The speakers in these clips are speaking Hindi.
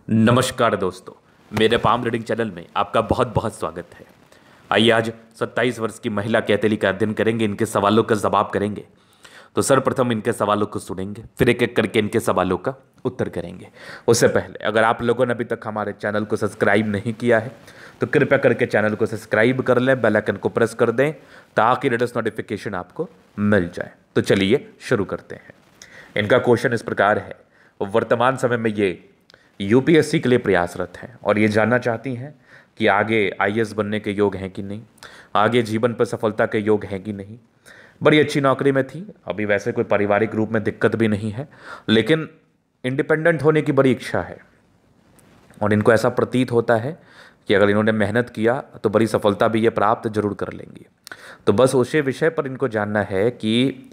नमस्कार दोस्तों, मेरे पाम रीडिंग चैनल में आपका बहुत बहुत स्वागत है। आइए आज 27 वर्ष की महिला कैथली का अध्ययन करेंगे, इनके सवालों का जवाब करेंगे। तो सर्वप्रथम इनके सवालों को सुनेंगे, फिर एक एक करके इनके सवालों का उत्तर करेंगे। उससे पहले अगर आप लोगों ने अभी तक हमारे चैनल को सब्सक्राइब नहीं किया है तो कृपया करके चैनल को सब्सक्राइब कर लें, बेल आइकन को प्रेस कर दें ताकि लेटेस्ट नोटिफिकेशन आपको मिल जाए। तो चलिए शुरू करते हैं। इनका क्वेश्चन इस प्रकार है, वर्तमान समय में ये यूपीएससी के लिए प्रयासरत हैं और ये जानना चाहती हैं कि आगे आईएएस बनने के योग हैं कि नहीं, आगे जीवन पर सफलता के योग हैं कि नहीं। बड़ी अच्छी नौकरी में थी, अभी वैसे कोई पारिवारिक रूप में दिक्कत भी नहीं है, लेकिन इंडिपेंडेंट होने की बड़ी इच्छा है और इनको ऐसा प्रतीत होता है कि अगर इन्होंने मेहनत किया तो बड़ी सफलता भी ये प्राप्त जरूर कर लेंगी। तो बस उसी विषय पर इनको जानना है कि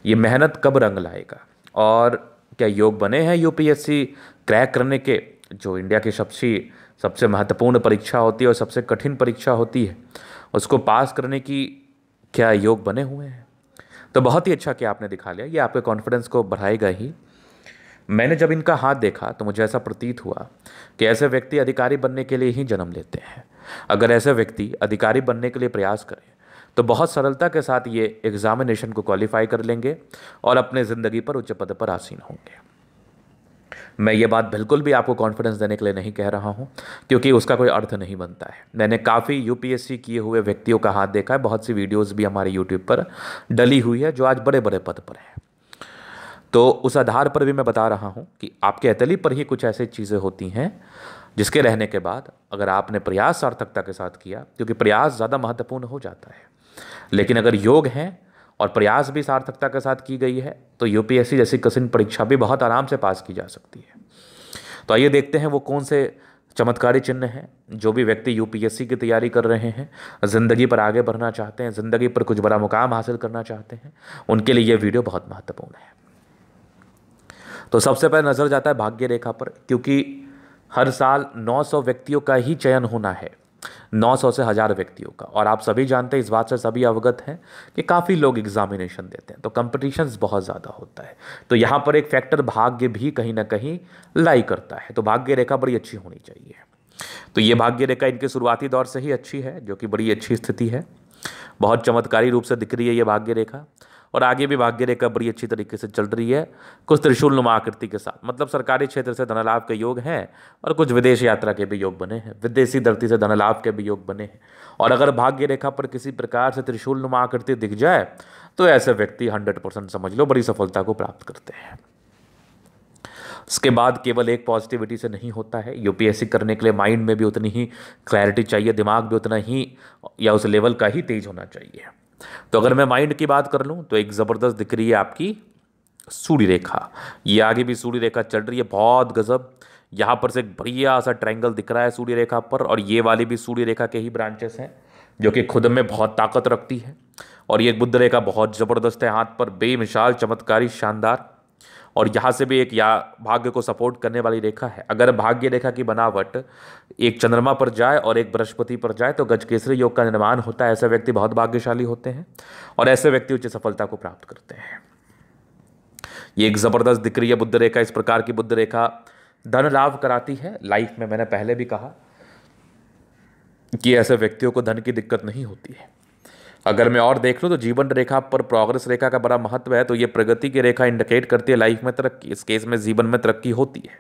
ये मेहनत कब रंग लाएगा और क्या योग बने हैं यूपीएससी क्रैक करने के। जो इंडिया की सबसे महत्वपूर्ण परीक्षा होती है और सबसे कठिन परीक्षा होती है, उसको पास करने की क्या योग बने हुए हैं। तो बहुत ही अच्छा कि आपने दिखा लिया, ये आपके कॉन्फिडेंस को बढ़ाएगा ही। मैंने जब इनका हाथ देखा तो मुझे ऐसा प्रतीत हुआ कि ऐसे व्यक्ति अधिकारी बनने के लिए ही जन्म लेते हैं। अगर ऐसे व्यक्ति अधिकारी बनने के लिए प्रयास करें तो बहुत सरलता के साथ ये एग्जामिनेशन को क्वालिफाई कर लेंगे और अपने ज़िंदगी पर उच्च पद पर आसीन होंगे। मैं ये बात बिल्कुल भी आपको कॉन्फिडेंस देने के लिए नहीं कह रहा हूँ, क्योंकि उसका कोई अर्थ नहीं बनता है। मैंने काफ़ी यूपीएससी किए हुए व्यक्तियों का हाथ देखा है, बहुत सी वीडियोज़ भी हमारे यूट्यूब पर डली हुई है जो आज बड़े बड़े पद पर हैं। तो उस आधार पर भी मैं बता रहा हूँ कि आपके अतली पर ही कुछ ऐसी चीज़ें होती हैं जिसके रहने के बाद अगर आपने प्रयास सार्थकता के साथ किया, क्योंकि प्रयास ज़्यादा महत्वपूर्ण हो जाता है, लेकिन अगर योग हैं और प्रयास भी सार्थकता के साथ की गई है तो यूपीएससी जैसी कठिन परीक्षा भी बहुत आराम से पास की जा सकती है। तो आइए देखते हैं वो कौन से चमत्कारी चिन्ह हैं। जो भी व्यक्ति यूपीएससी की तैयारी कर रहे हैं, ज़िंदगी पर आगे बढ़ना चाहते हैं, ज़िंदगी पर कुछ बड़ा मुकाम हासिल करना चाहते हैं, उनके लिए ये वीडियो बहुत महत्वपूर्ण है। तो सबसे पहले नज़र जाता है भाग्य रेखा पर, क्योंकि हर साल 900 व्यक्तियों का ही चयन होना है, 900 से 1000 व्यक्तियों का। और आप सभी जानते हैं, इस बात से सभी अवगत हैं कि काफ़ी लोग एग्जामिनेशन देते हैं, तो कंपटीशंस बहुत ज़्यादा होता है। तो यहाँ पर एक फैक्टर भाग्य भी कहीं ना कहीं लाई करता है। तो भाग्य रेखा बड़ी अच्छी होनी चाहिए। तो ये भाग्य रेखा इनके शुरुआती दौर से ही अच्छी है, जो कि बड़ी अच्छी स्थिति है। बहुत चमत्कारी रूप से दिख रही है ये भाग्य रेखा, और आगे भी भाग्य रेखा बड़ी अच्छी तरीके से चल रही है, कुछ त्रिशूल नुमा आकृति के साथ। मतलब सरकारी क्षेत्र से धन लाभ के योग हैं और कुछ विदेश यात्रा के भी योग बने हैं, विदेशी धरती से धन लाभ के भी योग बने हैं। और अगर भाग्य रेखा पर किसी प्रकार से त्रिशूल नुमा आकृति दिख जाए तो ऐसे व्यक्ति 100% समझ लो बड़ी सफलता को प्राप्त करते हैं। उसके बाद केवल एक पॉजिटिविटी से नहीं होता है, यूपीएससी करने के लिए माइंड में भी उतनी ही क्लैरिटी चाहिए, दिमाग भी उतना ही या उस लेवल का ही तेज होना चाहिए। तो अगर मैं माइंड की बात कर लूँ तो एक ज़बरदस्त दिख रही है आपकी सूर्य रेखा। ये आगे भी सूर्य रेखा चल रही है, बहुत गजब। यहाँ पर से एक बढ़िया सा ट्रायंगल दिख रहा है सूर्य रेखा पर, और ये वाली भी सूर्य रेखा के ही ब्रांचेस हैं जो कि खुद में बहुत ताकत रखती है। और ये बुध रेखा बहुत ज़बरदस्त है, हाथ पर बेमिसाल चमत्कारी शानदार। और यहाँ से भी एक या भाग्य को सपोर्ट करने वाली रेखा है। अगर भाग्य रेखा की बनावट एक चंद्रमा पर जाए और एक बृहस्पति पर जाए तो गजकेसरी योग का निर्माण होता है। ऐसे व्यक्ति बहुत भाग्यशाली होते हैं और ऐसे व्यक्ति उच्च सफलता को प्राप्त करते हैं। ये एक जबरदस्त दिख रही है बुध रेखा। इस प्रकार की बुध रेखा धन लाभ कराती है लाइफ में। मैंने पहले भी कहा कि ऐसे व्यक्तियों को धन की दिक्कत नहीं होती है। अगर मैं और देख लूँ तो जीवन रेखा पर प्रोग्रेस रेखा का बड़ा महत्व है। तो ये प्रगति की रेखा इंडिकेट करती है लाइफ में तरक्की, इस केस में जीवन में तरक्की होती है।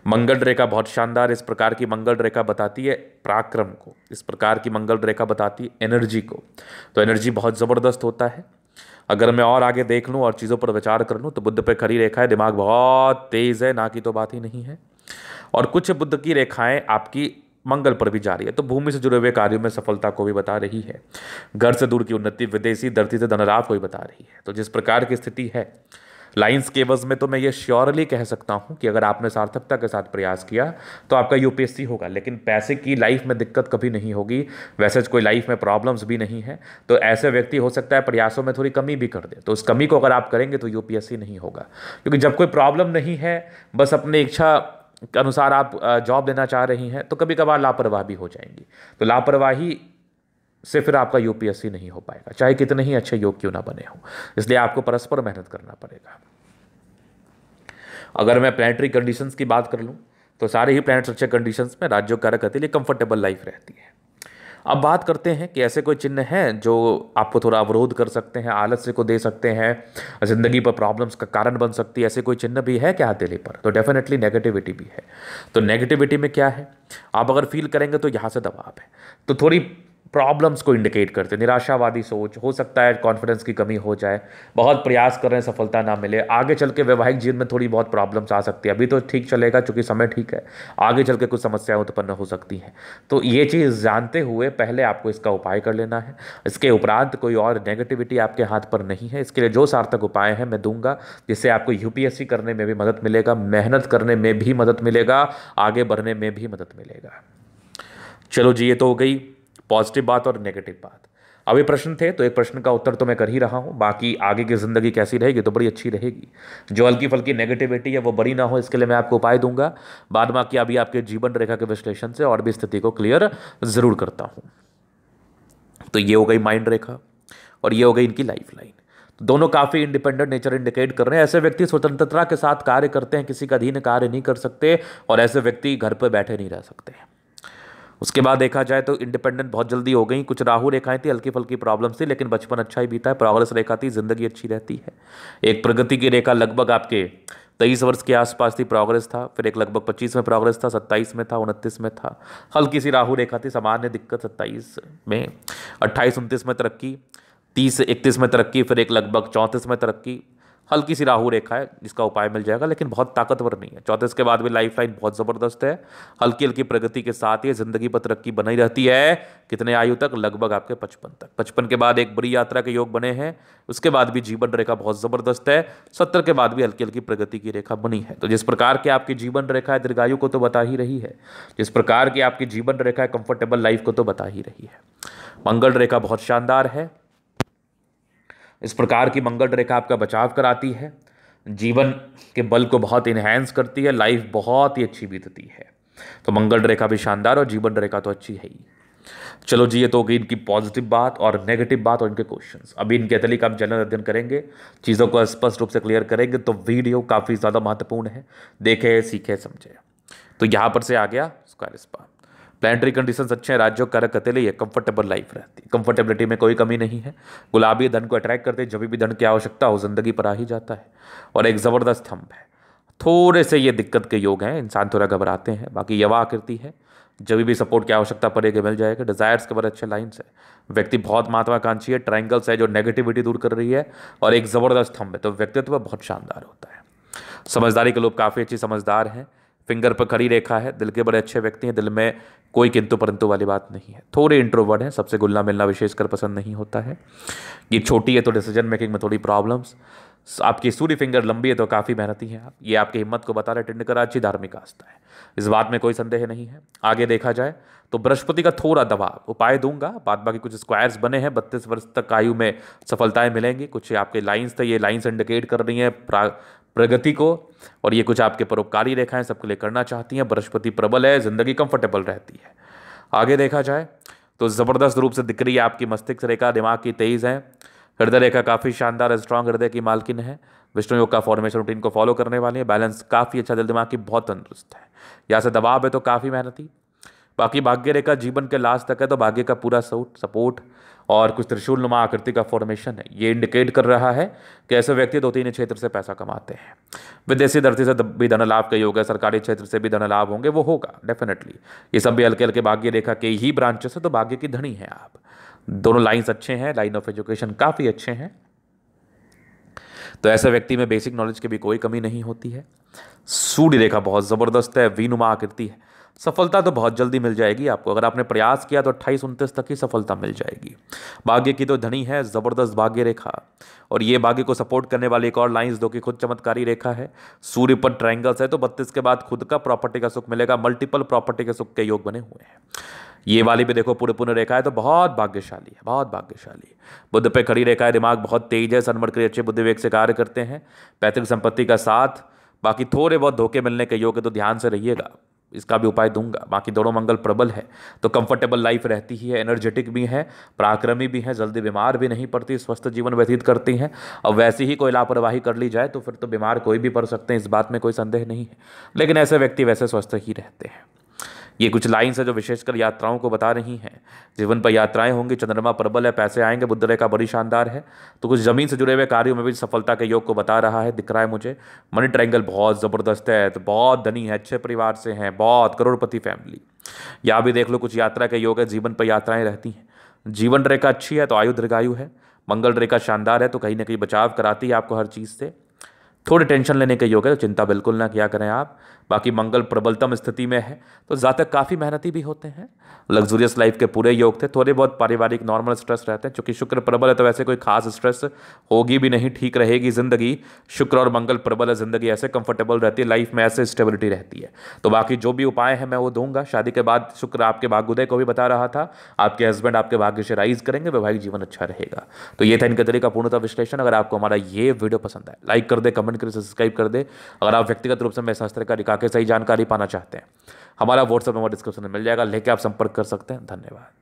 मंगल रेखा बहुत शानदार, इस प्रकार की मंगल रेखा बताती है पराक्रम को, इस प्रकार की मंगल रेखा बताती है एनर्जी को। तो एनर्जी बहुत ज़बरदस्त होता है। अगर मैं और आगे देख लूँ और चीज़ों पर विचार कर लूँ तो बुध पे खड़ी रेखा है, दिमाग बहुत तेज़ है, ना की तो बात ही नहीं है। और कुछ बुध की रेखाएं आपकी मंगल पर भी जा रही है, तो भूमि से जुड़े हुए कार्यों में सफलता को भी बता रही है, घर से दूर की उन्नति, विदेशी धरती से धनलाभ को भी बता रही है। तो जिस प्रकार की स्थिति है लाइंस के एवज में, तो मैं ये श्योरली कह सकता हूं कि अगर आपने सार्थकता के साथ प्रयास किया तो आपका यूपीएससी होगा। लेकिन पैसे की लाइफ में दिक्कत कभी नहीं होगी, वैसे कोई लाइफ में प्रॉब्लम्स भी नहीं है। तो ऐसे व्यक्ति हो सकता है प्रयासों में थोड़ी कमी भी कर दे, तो उस कमी को अगर आप करेंगे तो यूपीएससी नहीं होगा। क्योंकि जब कोई प्रॉब्लम नहीं है, बस अपनी इच्छा के अनुसार आप जॉब लेना चाह रही हैं, तो कभी कभार लापरवाह भी हो जाएंगी। तो लापरवाही से फिर आपका यूपीएससी नहीं हो पाएगा, चाहे कितने ही अच्छे योग क्यों ना बने हो। इसलिए आपको परस्पर मेहनत करना पड़ेगा। अगर मैं प्लानिटरी कंडीशंस की बात कर लूँ तो सारे ही प्लैनेट्स अच्छे कंडीशंस में राजयोग कारक के लिए कंफर्टेबल लाइफ रहती है। अब बात करते हैं कि ऐसे कोई चिन्ह हैं जो आपको थोड़ा अवरोध कर सकते हैं, आलस्य को दे सकते हैं, जिंदगी पर प्रॉब्लम्स का कारण बन सकती है, ऐसे कोई चिन्ह भी है क्या हथेली पर? तो डेफिनेटली नेगेटिविटी भी है। तो नेगेटिविटी में क्या है, आप अगर फील करेंगे तो यहाँ से दबाव है, तो थोड़ी प्रॉब्लम्स को इंडिकेट करते हैं। निराशावादी सोच, हो सकता है कॉन्फिडेंस की कमी हो जाए, बहुत प्रयास कर रहे हैं सफलता ना मिले, आगे चल के वैवाहिक जीवन में थोड़ी बहुत प्रॉब्लम्स आ सकती है। अभी तो ठीक चलेगा चूंकि समय ठीक है, आगे चल के कुछ समस्याएं उत्पन्न हो सकती हैं। तो ये चीज़ जानते हुए पहले आपको इसका उपाय कर लेना है। इसके उपरांत कोई और नेगेटिविटी आपके हाथ पर नहीं है। इसके लिए जो सार्थक उपाय हैं मैं दूंगा, जिससे आपको यूपीएससी करने में भी मदद मिलेगा, मेहनत करने में भी मदद मिलेगा, आगे बढ़ने में भी मदद मिलेगा। चलो जी, ये तो हो गई पॉजिटिव बात और नेगेटिव बात। अभी प्रश्न थे तो एक प्रश्न का उत्तर तो मैं कर ही रहा हूं, बाकी आगे की जिंदगी कैसी रहेगी तो बड़ी अच्छी रहेगी। जो हल्की फल्की नेगेटिविटी है वो बड़ी ना हो, इसके लिए मैं आपको उपाय दूंगा। बाद बाकी अभी आपके जीवन रेखा के विश्लेषण से और भी स्थिति को क्लियर जरूर करता हूं। तो ये हो गई माइंड रेखा और ये हो गई इनकी लाइफ लाइन। तो दोनों काफी इंडिपेंडेंट नेचर इंडिकेट कर रहे हैं। ऐसे व्यक्ति स्वतंत्रता के साथ कार्य करते हैं, किसी का अधीन कार्य नहीं कर सकते, और ऐसे व्यक्ति घर पर बैठे नहीं रह सकते। उसके बाद देखा जाए तो इंडिपेंडेंट बहुत जल्दी हो गई। कुछ राहु रेखाएं थी, हल्की फल्की प्रॉब्लम थी, लेकिन बचपन अच्छा ही बीता है। प्रोग्रेस रेखा थी, जिंदगी अच्छी रहती है। एक प्रगति की रेखा लगभग आपके 23 वर्ष के आसपास थी, प्रोग्रेस था। फिर एक लगभग 25 में प्रोग्रेस था, 27 में था, 29 में था। हल्की सी राहु रेखा थी, सामान्य दिक्कत 27 में, 28 29 में तरक्की, 30 31 में तरक्की, फिर एक लगभग 34 में तरक्की। हल्की सी राहु रेखा है जिसका उपाय मिल जाएगा, लेकिन बहुत ताकतवर नहीं है। 34 के बाद भी लाइफ लाइन बहुत ज़बरदस्त है। हल्की हल्की प्रगति के साथ ही जिंदगी पर तरक्की बनी रहती है। कितने आयु तक? लगभग आपके 55 तक। 55 के बाद एक बड़ी यात्रा के योग बने हैं। उसके बाद भी जीवन रेखा बहुत ज़बरदस्त है। 70 के बाद भी हल्की हल्की प्रगति की रेखा बनी है। तो जिस प्रकार की आपकी जीवन रेखा है दीर्घायु को तो बता ही रही है, जिस प्रकार की आपकी जीवन रेखा है कंफर्टेबल लाइफ को तो बता ही रही है। मंगल रेखा बहुत शानदार है। इस प्रकार की मंगल रेखा आपका बचाव कराती है, जीवन के बल को बहुत इन्हेंस करती है, लाइफ बहुत ही अच्छी बीतती है। तो मंगल रेखा भी शानदार और जीवन रेखा तो अच्छी है ही। चलो जी, ये तो होगी इनकी पॉजिटिव बात और नेगेटिव बात और इनके क्वेश्चंस। अभी इनके अतली का हम जनरल अध्ययन करेंगे, चीज़ों को स्पष्ट रूप से क्लियर करेंगे। तो वीडियो काफ़ी ज़्यादा महत्वपूर्ण है, देखे सीखे समझे। तो यहाँ पर से आ गया स्क्वायर स्पान। प्लानिटरी कंडीशंस अच्छे हैं, राज्यों कारक अकेले ये कंफर्टेबल लाइफ रहती है। कंफर्टेबिलिटी में कोई कमी नहीं है। गुलाबी धन को अट्रैक्ट करते हैं, जब भी धन की आवश्यकता हो जिंदगी पर आ ही जाता है। और एक ज़बरदस्त स्तंभ है। थोड़े से ये दिक्कत के योग हैं, इंसान थोड़ा घबराते हैं, बाकी यवा आकृति है, जब भी सपोर्ट की आवश्यकता पड़ेगी मिल जाएगा। डिजायर्स के बड़े अच्छे लाइन्स है। व्यक्ति बहुत महत्वाकांक्षी है, ट्रायंगल्स है जो नेगेटिविटी दूर कर रही है, और एक ज़बरदस्त स्तंभ है, तो व्यक्तित्व बहुत शानदार होता है। समझदारी के लोग काफ़ी अच्छी समझदार हैं। फिंगर पर खड़ी रेखा है, दिल के बड़े अच्छे व्यक्ति हैं, दिल में कोई किंतु परंतु वाली बात नहीं है। थोड़े इंट्रोवर्ट हैं, सबसे घुलना मिलना विशेषकर पसंद नहीं होता है। ये छोटी है तो डिसीजन मेकिंग में थोड़ी प्रॉब्लम्स। आपकी सूर्य फिंगर लंबी है तो काफ़ी मेहनती हैं आप। ये आपकी हिम्मत को बता रहा है। टिंडकरा अच्छी धार्मिक आस्था है, इस बात में कोई संदेह नहीं है। आगे देखा जाए तो बृहस्पति का थोड़ा दबाव, उपाय दूंगा, बाद बाकी कुछ स्क्वायर्स बने हैं। 32 वर्ष तक आयु में सफलताएं मिलेंगी। कुछ आपके लाइन्स थे, ये लाइन्स इंडिकेट कर रही हैं प्रगति को, और ये कुछ आपके परोपकारी रेखाएं सबके लिए करना चाहती हैं। बृहस्पति प्रबल है, जिंदगी कंफर्टेबल रहती है। आगे देखा जाए तो ज़बरदस्त रूप से दिख रही है आपकी मस्तिष्क रेखा, दिमाग की तेज है। हृदय रेखा काफ़ी शानदार है, स्ट्रांग हृदय की मालकिन है। विष्णु योग का फॉर्मेशन रूटीन को फॉलो करने वाली है। बैलेंस काफ़ी अच्छा, दिल दिमाग की बहुत तंदुरुस्त है। यहाँ से दबाव है तो काफ़ी मेहनती। बाकी भाग्य रेखा जीवन के लास्ट तक है, तो भाग्य का पूरा सपोर्ट और कुछ त्रिशूल नुमा आकृति का फॉर्मेशन है। ये इंडिकेट कर रहा है कि ऐसे व्यक्ति 2-3 क्षेत्र से पैसा कमाते हैं। विदेशी धरती से भी धन लाभ का योग है, सरकारी क्षेत्र से भी धन लाभ होंगे, वो होगा डेफिनेटली। ये सब भी हल्के हल्के भाग्य रेखा के ही ब्रांचेस है, तो भाग्य की धनी है आप। दोनों लाइन्स अच्छे हैं, लाइन ऑफ एजुकेशन काफ़ी अच्छे हैं, तो ऐसे व्यक्ति में बेसिक नॉलेज की भी कोई कमी नहीं होती है। सूर्य रेखा बहुत ज़बरदस्त है, वी नुमा आकृति है। सफलता तो बहुत जल्दी मिल जाएगी आपको, अगर आपने प्रयास किया तो 28-29 तक ही सफलता मिल जाएगी। भाग्य की तो धनी है, ज़बरदस्त भाग्य रेखा, और ये भाग्य को सपोर्ट करने वाली एक और लाइन्स दो की खुद चमत्कारी रेखा है। सूर्य पर ट्रायंगल्स है, तो 32 के बाद खुद का प्रॉपर्टी का सुख मिलेगा। मल्टीपल प्रॉपर्टी के सुख के योग बने हुए हैं। ये वाली भी देखो पूर्ण रेखा है, तो बहुत भाग्यशाली है, बहुत भाग्यशाली। बुध पे खड़ी रेखा है, दिमाग बहुत तेज है, सनमरकरी अच्छे बुद्धि विवेक से कार्य करते हैं। पैतृक संपत्ति का साथ, बाकी थोड़े बहुत धोखे मिलने के योग है, तो ध्यान से रहिएगा। इसका भी उपाय दूंगा। बाकी दोनों मंगल प्रबल है तो कंफर्टेबल लाइफ रहती ही है, एनर्जेटिक भी है, पराक्रमी भी है, जल्दी बीमार भी नहीं पड़ती, स्वस्थ जीवन व्यतीत करती हैं। और वैसी ही कोई लापरवाही कर ली जाए तो फिर तो बीमार कोई भी पड़ सकते हैं, इस बात में कोई संदेह नहीं है, लेकिन ऐसे व्यक्ति वैसे स्वस्थ ही रहते हैं। ये कुछ लाइन्स है जो विशेषकर यात्राओं को बता रही हैं। जीवन पर यात्राएं होंगी, चंद्रमा प्रबल है, पैसे आएंगे, बुध रेखा बड़ी शानदार है, तो कुछ जमीन से जुड़े हुए कार्यों में भी सफलता के योग को बता रहा है, दिख रहा है मुझे। मनी ट्रायंगल बहुत ज़बरदस्त है, तो बहुत धनी है, अच्छे परिवार से हैं, बहुत करोड़पति फैमिली। या भी देख लो कुछ यात्रा के योग है, जीवन पर यात्राएं रहती हैं। जीवन रेखा अच्छी है तो आयु दीर्घायु है, मंगल रेखा शानदार है तो कहीं ना कहीं बचाव कराती है आपको हर चीज़ से। थोड़े टेंशन लेने के योग है तो चिंता बिल्कुल ना किया करें आप। बाकी मंगल प्रबलतम स्थिति में है तो जातक काफ़ी मेहनती भी होते हैं, लग्जूरियस लाइफ के पूरे योग थे। थोड़े बहुत पारिवारिक नॉर्मल स्ट्रेस रहते हैं, क्योंकि शुक्र प्रबल है तो वैसे कोई खास स्ट्रेस होगी भी नहीं, ठीक रहेगी जिंदगी। शुक्र और मंगल प्रबल है, जिंदगी ऐसे कंफर्टेबल रहती है, लाइफ में ऐसे स्टेबिलिटी रहती है। तो बाकी जो भी उपाय है मैं वो दूंगा। शादी के बाद शुक्र आपके भाग्योदय को भी बता रहा था, आपके हस्बैंड आपके भाग्य से राइज करेंगे, वैवाहिक जीवन अच्छा रहेगा। तो ये था इनके तरीका पूर्णतः विश्लेषण। अगर आपको हमारा ये वीडियो पसंद आए, लाइक कर दे, कमेंट कर, सब्सक्राइब कर दे। अगर आप व्यक्तिगत रूप से मैं शास्त्र का रिका के सही जानकारी पाना चाहते हैं, हमारा व्हाट्सएप नंबर डिस्क्रिप्शन में मिल जाएगा, लेके आप संपर्क कर सकते हैं। धन्यवाद।